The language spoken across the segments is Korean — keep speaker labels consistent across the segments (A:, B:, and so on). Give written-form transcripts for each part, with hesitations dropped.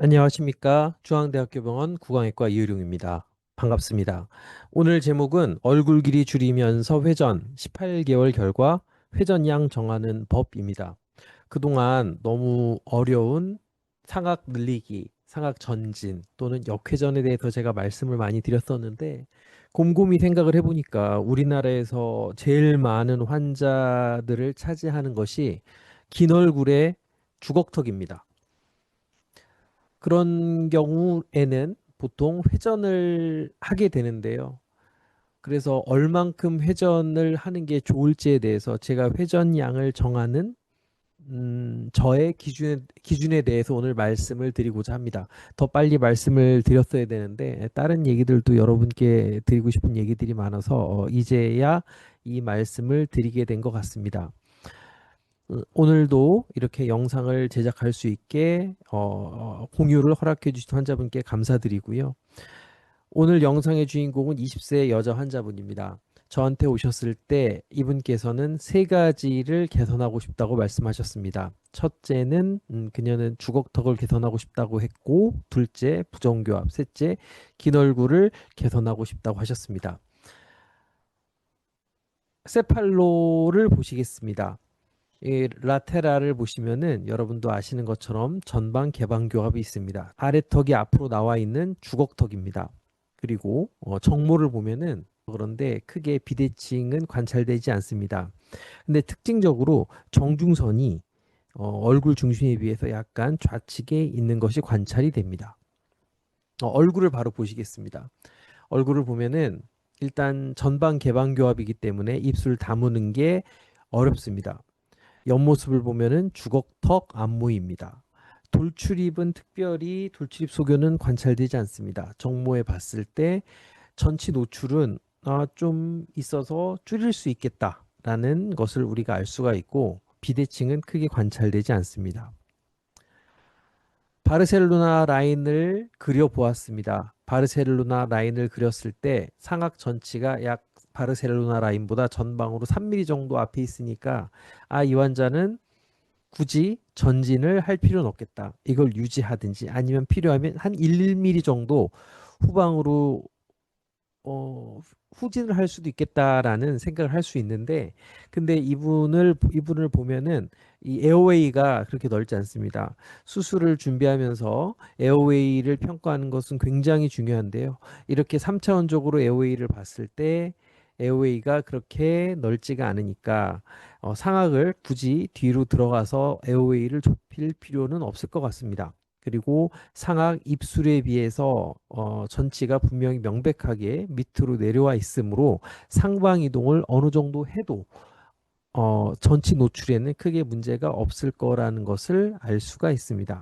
A: 안녕하십니까. 중앙대학교 병원 구강외과 이의룡입니다. 반갑습니다. 오늘 제목은 얼굴 길이 줄이면서 회전 18개월 결과 회전량 정하는 법입니다. 그동안 너무 어려운 상악 늘리기, 상악 전진 또는 역회전에 대해서 제가 말씀을 많이 드렸었는데 곰곰이 생각을 해보니까 우리나라에서 제일 많은 환자들을 차지하는 것이 긴 얼굴의 주걱턱입니다. 그런 경우에는 보통 회전을 하게 되는데요. 그래서 얼만큼 회전을 하는 게 좋을지에 대해서 제가 회전량을 정하는 저의 기준에 대해서 오늘 말씀을 드리고자 합니다. 더 빨리 말씀을 드렸어야 되는데 다른 얘기들도 여러분께 드리고 싶은 얘기들이 많아서 이제야 이 말씀을 드리게 된 것 같습니다. 오늘도 이렇게 영상을 제작할 수 있게 공유를 허락해 주신 환자분께 감사드리고요. 오늘 영상의 주인공은 20세 여자 환자분입니다. 저한테 오셨을 때 이분께서는 세 가지를 개선하고 싶다고 말씀하셨습니다. 첫째는 그녀는 주걱턱을 개선하고 싶다고 했고, 둘째 부정교합, 셋째 긴 얼굴을 개선하고 싶다고 하셨습니다. 세팔로를 보시겠습니다. 이 라테랄을 보시면은 여러분도 아시는 것처럼 전방 개방 교합이 있습니다. 아래턱이 앞으로 나와 있는 주걱턱입니다. 그리고 정모를 보면은 그런데 크게 비대칭은 관찰되지 않습니다. 근데 특징적으로 정중선이 얼굴 중심에 비해서 약간 좌측에 있는 것이 관찰이 됩니다. 얼굴을 바로 보시겠습니다. 얼굴을 보면은 일단 전방 개방 교합이기 때문에 입술 다무는 게 어렵습니다. 옆모습을 보면은 주걱턱 안무입니다. 돌출입은 특별히 돌출입 소견은 관찰되지 않습니다. 정모에 봤을 때 전치 노출은 좀 있어서 줄일 수 있겠다라는 것을 우리가 알 수가 있고 비대칭은 크게 관찰되지 않습니다. 바르셀로나 라인을 그려보았습니다. 바르셀로나 라인을 그렸을 때 상악 전치가 약 바르셀로나 라인보다 전방으로 3mm 정도 앞에 있으니까 이 환자는 굳이 전진을 할 필요는 없겠다. 이걸 유지하든지 아니면 필요하면 한 1mm 정도 후방으로 후진을 할 수도 있겠다라는 생각을 할 수 있는데 근데 이분을 보면은 이 에어웨이가 그렇게 넓지 않습니다. 수술을 준비하면서 에어웨이를 평가하는 것은 굉장히 중요한데요. 이렇게 3차원적으로 에어웨이를 봤을 때 에어웨이가 그렇게 넓지가 않으니까 상악을 굳이 뒤로 들어가서 에어웨이를 좁힐 필요는 없을 것 같습니다. 그리고 상악 입술에 비해서 전치가 분명히 명백하게 밑으로 내려와 있으므로 상방 이동을 어느 정도 해도 전치 노출에는 크게 문제가 없을 거라는 것을 알 수가 있습니다.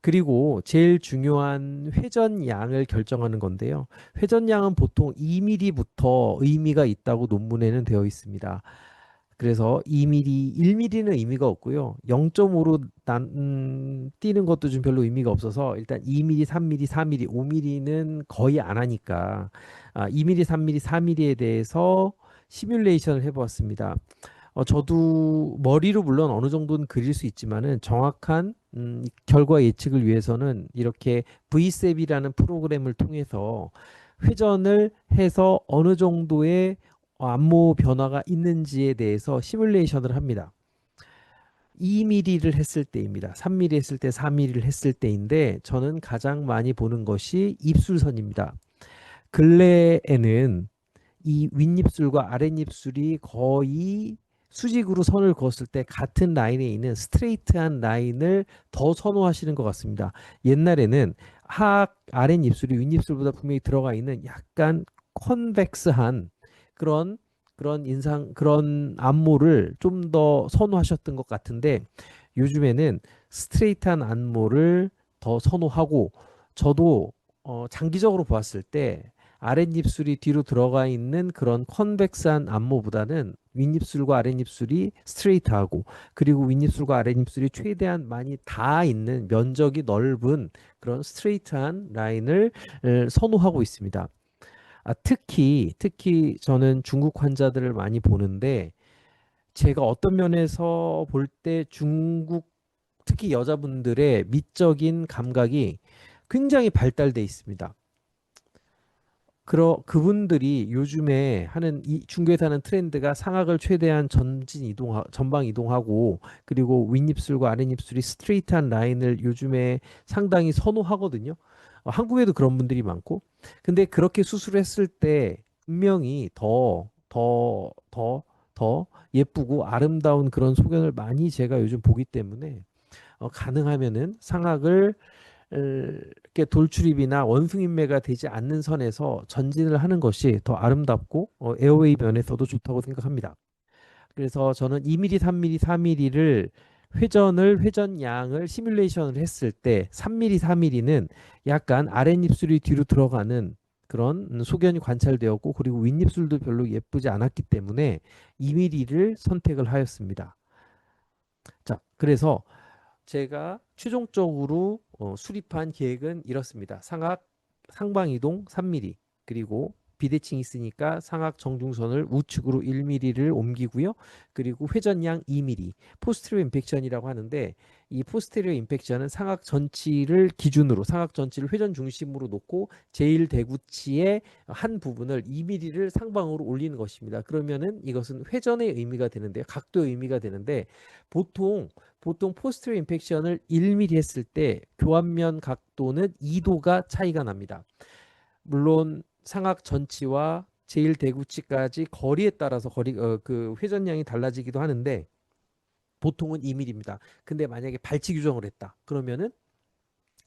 A: 그리고 제일 중요한 회전량을 결정하는 건데요. 회전량은 보통 2mm부터 의미가 있다고 논문에는 되어 있습니다. 그래서 2mm, 1mm는 의미가 없고요. 0.5로 뛰는 것도 좀 별로 의미가 없어서 일단 2mm, 3mm, 4mm, 5mm는 거의 안 하니까 2mm, 3mm, 4mm에 대해서 시뮬레이션을 해보았습니다. 저도 머리로 물론 어느 정도는 그릴 수 있지만은 정확한 결과 예측을 위해서는 이렇게 V셉이라는 프로그램을 통해서 회전을 해서 어느 정도의 안모 변화가 있는지에 대해서 시뮬레이션을 합니다. 2mm를 했을 때입니다. 3mm 했을 때, 4mm를 했을 때인데 저는 가장 많이 보는 것이 입술선입니다. 근래에는 이 윗입술과 아랫입술이 거의 수직으로 선을 그었을 때 같은 라인에 있는 스트레이트한 라인을 더 선호하시는 것 같습니다. 옛날에는 아랫입술이 윗입술보다 분명히 들어가 있는 약간 컨벡스한 그런 그런 안모를 좀 더 선호하셨던 것 같은데 요즘에는 스트레이트한 안모를 더 선호하고 저도 장기적으로 보았을 때 아랫입술이 뒤로 들어가 있는 그런 컨벡스한 안모보다는 윗입술과 아랫입술이 스트레이트하고 그리고 윗입술과 아랫입술이 최대한 많이 닿아 있는 면적이 넓은 그런 스트레이트한 라인을 선호하고 있습니다. 특히 저는 중국 환자들을 많이 보는데 제가 어떤 면에서 볼 때 중국 특히 여자분들의 미적인 감각이 굉장히 발달돼 있습니다. 그분들이 요즘에 하는 이 중국에서 하는 트렌드가 상악을 최대한 전방 이동하고 그리고 윗입술과 아랫입술이 스트레이트한 라인을 요즘에 상당히 선호하거든요. 한국에도 그런 분들이 많고. 근데 그렇게 수술했을 때 분명히 더 예쁘고 아름다운 그런 소견을 많이 제가 요즘 보기 때문에 가능하면은 상악을 이렇게 돌출입이나 원숭인매가 되지 않는 선에서 전진을 하는 것이 더 아름답고 에어웨이 면에서도 좋다고 생각합니다. 그래서 저는 2mm, 3mm, 4mm를 회전양을 시뮬레이션을 했을 때 3mm, 4mm는 약간 아랫입술이 뒤로 들어가는 그런 소견이 관찰되었고 그리고 윗입술도 별로 예쁘지 않았기 때문에 2mm를 선택을 하였습니다. 자, 그래서 제가 최종적으로 수립한 계획은 이렇습니다. 상방 이동 3mm 그리고 비대칭이 있으니까 상악 정중선을 우측으로 1mm를 옮기고요. 그리고 회전량 2mm 포스테리어 임팩션이라고 하는데 이 포스테리어 임팩션은 상악 전치를 기준으로 상악 전치를 회전 중심으로 놓고 제일 대구치의 한 부분을 2mm를 상방으로 올리는 것입니다. 그러면은 이것은 회전의 의미가 되는데 각도의 의미가 되는데 보통 포스트 임팩션을 1mm 했을 때 교환면 각도는 2도가 차이가 납니다. 물론 상악 전치와 제일 대구치까지 거리에 따라서 그 회전량이 달라지기도 하는데 보통은 2mm입니다. 근데 만약에 발치 규정을 했다. 그러면은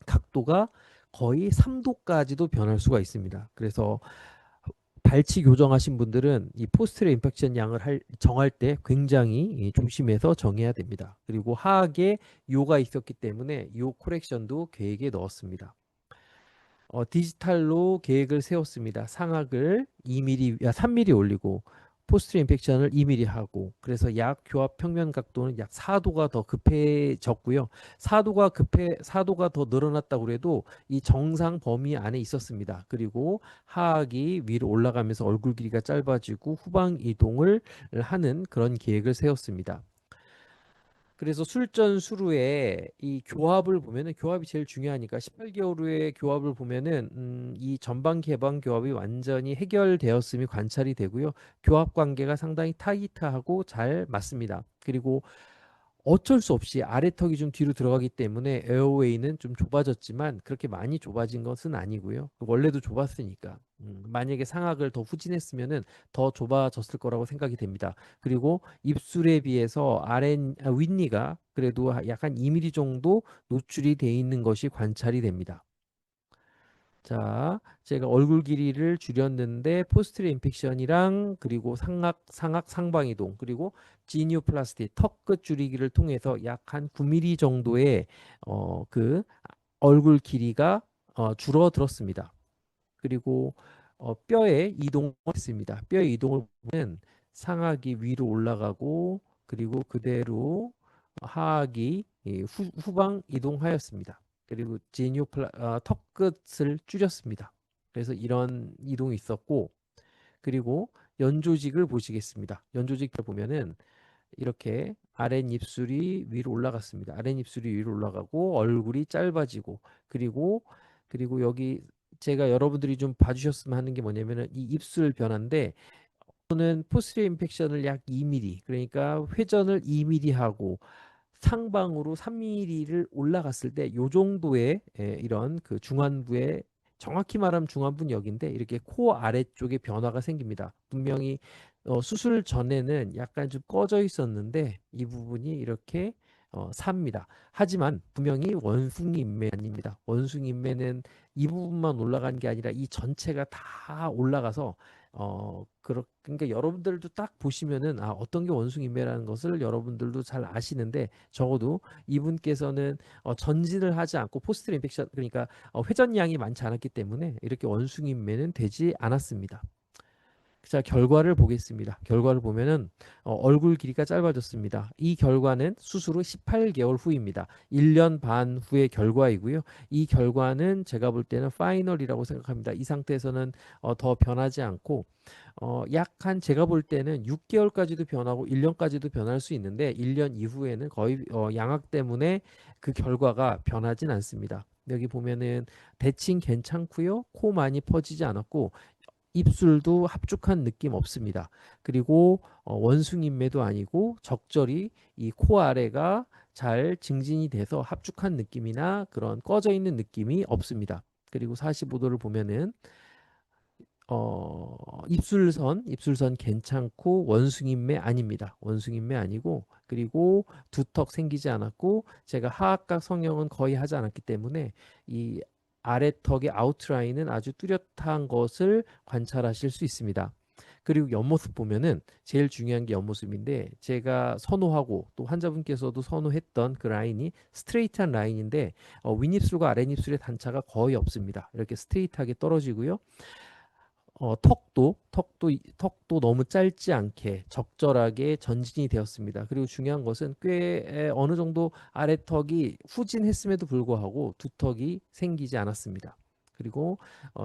A: 각도가 거의 3도까지도 변할 수가 있습니다. 그래서 발치 교정하신 분들은 이 포스트레 임팩션 양을 정할 때 굉장히 조심해서 정해야 됩니다. 그리고 하악에 요가 있었기 때문에 요 코렉션도 계획에 넣었습니다. 디지털로 계획을 세웠습니다. 상악을 2mm, 3mm 올리고 포스트 임팩션을 2mm 하고 그래서 약 교합 평면 각도는 약 4도가 더 급해졌고요. 4도가 더 늘어났다고 그래도 이 정상 범위 안에 있었습니다. 그리고 하악이 위로 올라가면서 얼굴 길이가 짧아지고 후방 이동을 하는 그런 계획을 세웠습니다. 그래서 술전 수루에 이 교합을 보면은 교합이 제일 중요하니까 18개월 후에 교합을 보면은 이 전방 개방 교합이 완전히 해결되었음이 관찰이 되고요. 교합 관계가 상당히 타이트하고 잘 맞습니다. 그리고 어쩔 수 없이 아래턱이 좀 뒤로 들어가기 때문에 에어웨이는 좀 좁아졌지만 그렇게 많이 좁아진 것은 아니고요. 원래도 좁았으니까. 만약에 상악을 더 후진했으면은 더 좁아졌을 거라고 생각이 됩니다. 그리고 입술에 비해서 윗니가 그래도 약간 2mm 정도 노출이 돼 있는 것이 관찰이 됩니다. 자, 제가 얼굴 길이를 줄였는데 포스트리 임팩션이랑 그리고 상방 이동 그리고 지니오플라스티 턱 끝 줄이기를 통해서 약 한 9mm 정도의 그 얼굴 길이가 줄어들었습니다. 그리고 뼈의 이동을 했습니다. 뼈의 이동을 보면 상악이 위로 올라가고 그리고 그대로 하악이 후방 이동하였습니다. 그리고 턱 끝을 줄였습니다. 그래서 이런 이동이 있었고 그리고 연조직을 보시겠습니다. 연조직을 보면은 이렇게 아랫입술이 위로 올라갔습니다. 아랫입술이 위로 올라가고 얼굴이 짧아지고 그리고 여기 제가 여러분들이 좀 봐주셨으면 하는 게 뭐냐면은 이 입술 변화인데 저는 포스트 임팩션을 약 2mm 그러니까 회전을 2mm 하고 상방으로 3mm를 올라갔을 때 요 정도의 이런 그 중안부의 정확히 말하면 중안부는 여기인데 이렇게 코 아래쪽에 변화가 생깁니다. 분명히 수술 전에는 약간 좀 꺼져 있었는데 이 부분이 이렇게 삽니다. 하지만 분명히 원숭이 인매 아닙니다. 원숭이 인매는 이 부분만 올라간 게 아니라 이 전체가 다 올라가서 그러니까 여러분들도 딱 보시면은 어떤 게 원숭이 인매라는 것을 여러분들도 잘 아시는데 적어도 이분께서는 전진을 하지 않고 포스트 임팩션 그러니까 회전량이 많지 않았기 때문에 이렇게 원숭이 인매는 되지 않았습니다. 자, 결과를 보겠습니다. 결과를 보면은 얼굴 길이가 짧아졌습니다. 이 결과는 수술 후 18개월 후입니다. 1년 반 후의 결과이고요. 이 결과는 제가 볼 때는 파이널이라고 생각합니다. 이 상태에서는 더 변하지 않고 약 한 제가 볼 때는 6개월까지도 변하고 1년까지도 변할 수 있는데 1년 이후에는 거의 양악 때문에 그 결과가 변하진 않습니다. 여기 보면은 대칭 괜찮고요. 코 많이 퍼지지 않았고 입술도 합죽한 느낌 없습니다. 그리고 원숭이매도 아니고 적절히 이 코 아래가 잘 증진이 돼서 합죽한 느낌이나 그런 꺼져 있는 느낌이 없습니다. 그리고 45도를 보면은 입술선 괜찮고 원숭이매 아닙니다. 원숭이매 아니고 그리고 두턱 생기지 않았고 제가 하악각 성형은 거의 하지 않았기 때문에 이 아래턱의 아웃라인은 아주 뚜렷한 것을 관찰하실 수 있습니다. 그리고 옆모습 보면은 제일 중요한 게 옆모습인데 제가 선호하고 또 환자분께서도 선호했던 그 라인이 스트레이트한 라인인데 윗입술과 아랫입술의 단차가 거의 없습니다. 이렇게 스트레이트하게 떨어지고요. 턱도 너무 짧지 않게 적절하게 전진이 되었습니다. 그리고 중요한 것은 꽤 어느 정도 아래턱이 후진했음에도 불구하고 두턱이 생기지 않았습니다. 그리고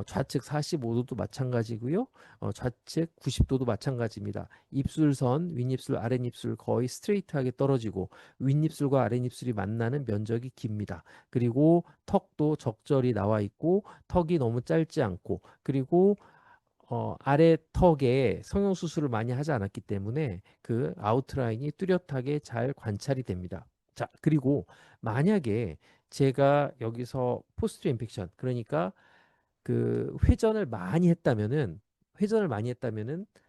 A: 좌측 45도도 마찬가지고요. 좌측 90도도 마찬가지입니다. 입술선, 윗입술, 아랫입술 거의 스트레이트하게 떨어지고 윗입술과 아랫입술이 만나는 면적이 깁니다. 그리고 턱도 적절히 나와 있고 턱이 너무 짧지 않고 그리고 아래 턱에 성형 수술을 많이 하지 않았기 때문에 그 아웃라인이 뚜렷하게 잘 관찰이 됩니다. 자, 그리고 만약에 제가 여기서 포스트 인펙션, 그러니까 그 회전을 많이 했다면은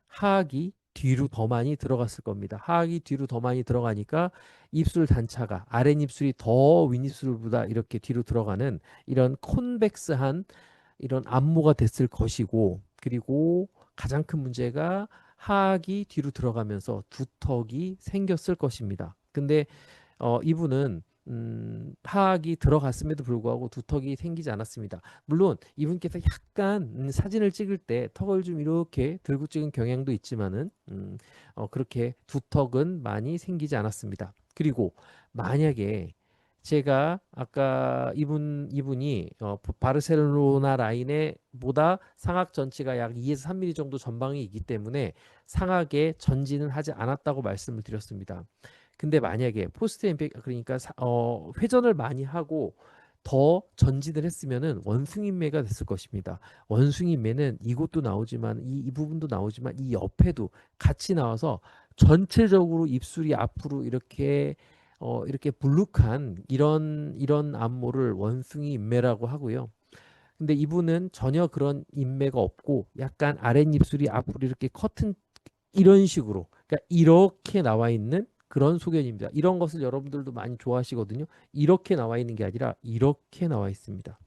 A: 하악이 뒤로 더 많이 들어갔을 겁니다. 하악이 뒤로 더 많이 들어가니까 입술 단차가 아랫입술이 더 윗입술보다 이렇게 뒤로 들어가는 이런 콘벡스한 이런 안모가 됐을 것이고 그리고 가장 큰 문제가 하악이 뒤로 들어가면서 두턱이 생겼을 것입니다. 근데 이분은 하악이 들어갔음에도 불구하고 두턱이 생기지 않았습니다. 물론 이분께서 약간 사진을 찍을 때 턱을 좀 이렇게 들고 찍은 경향도 있지만은 그렇게 두턱은 많이 생기지 않았습니다. 그리고 만약에 제가 아까 이분이 바르셀로나 라인에 보다 상악 전치가 약 2에서 3mm 정도 전방이 있기 때문에 상악에 전진을 하지 않았다고 말씀을 드렸습니다. 근데 만약에 포스트 임팩 그러니까 회전을 많이 하고 더 전진을 했으면은 원숭이매가 됐을 것입니다. 원숭이매는 이곳도 나오지만 이 부분도 나오지만 이 옆에도 같이 나와서 전체적으로 입술이 앞으로 이렇게 불룩한 이런 안모를 원숭이 인매라고 하고요. 근데 이분은 전혀 그런 인매가 없고 약간 아랫입술이 앞으로 이렇게 커튼 이런 식으로 그러니까 이렇게 나와 있는 그런 소견입니다. 이런 것을 여러분들도 많이 좋아하시거든요. 이렇게 나와 있는 게 아니라 이렇게 나와 있습니다.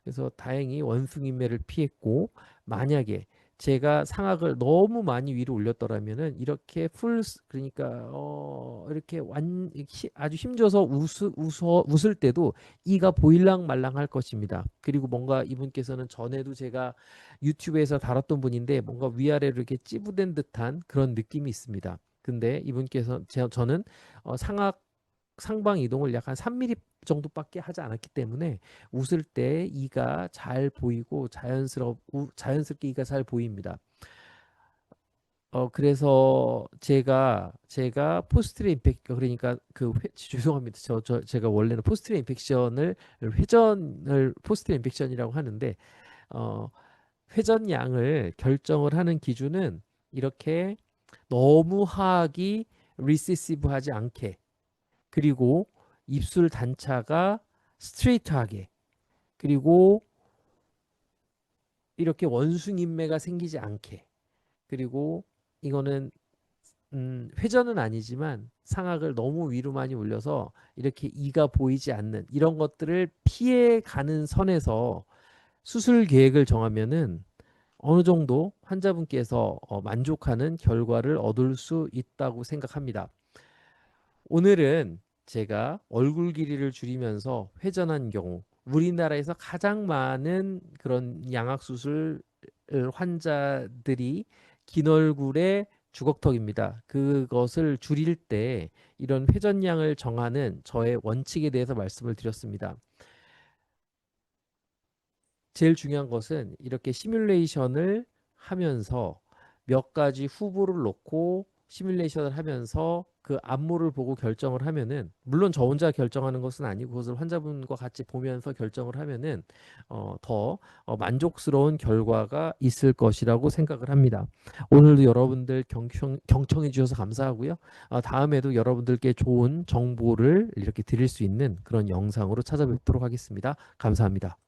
A: 그래서 다행히 원숭이매를 피했고 만약에 제가 상악을 너무 많이 위로 올렸더라면은 이렇게 그러니까 이렇게 아주 힘줘서 웃을 때도 이가 보일랑 말랑 할 것입니다. 그리고 뭔가 이분께서는 전에도 제가 유튜브에서 다뤘던 분인데 뭔가 위아래로 이렇게 찌부된 듯한 그런 느낌이 있습니다. 근데 저는 상악 상방 이동을 약 한 3mm 정도밖에 하지 않았기 때문에 웃을 때 이가 잘 보이고 자연스럽게 이가 잘 보입니다. 그래서 제가 포스트레 임팩 그러니까 죄송합니다. 제가 원래는 포스트레 임팩션을 회전을 포스트레 임팩션이라고 하는데 어, 회전량을 결정을 하는 기준은 이렇게 너무 하악이 리세시브하지 않게 그리고 입술 단차가 스트레이트하게 그리고 이렇게 원숭이매가 생기지 않게 그리고 이거는 회전은 아니지만 상악을 너무 위로 많이 올려서 이렇게 이가 보이지 않는 이런 것들을 피해 가는 선에서 수술 계획을 정하면은 어느 정도 환자분께서 만족하는 결과를 얻을 수 있다고 생각합니다. 오늘은 제가 얼굴 길이를 줄이면서 회전한 경우 우리나라에서 가장 많은 그런 양악 수술 환자들이 긴 얼굴의 주걱턱입니다. 그것을 줄일 때 이런 회전량을 정하는 저의 원칙에 대해서 말씀을 드렸습니다. 제일 중요한 것은 이렇게 시뮬레이션을 하면서 몇 가지 후보를 놓고 시뮬레이션을 하면서 그 안무를 보고 결정을 하면은, 물론 저 혼자 결정하는 것은 아니고 그것을 환자분과 같이 보면서 결정을 하면은 더 만족스러운 결과가 있을 것이라고 생각을 합니다. 오늘도 여러분들 경청해 주셔서 감사하고요. 다음에도 여러분들께 좋은 정보를 이렇게 드릴 수 있는 그런 영상으로 찾아뵙도록 하겠습니다. 감사합니다.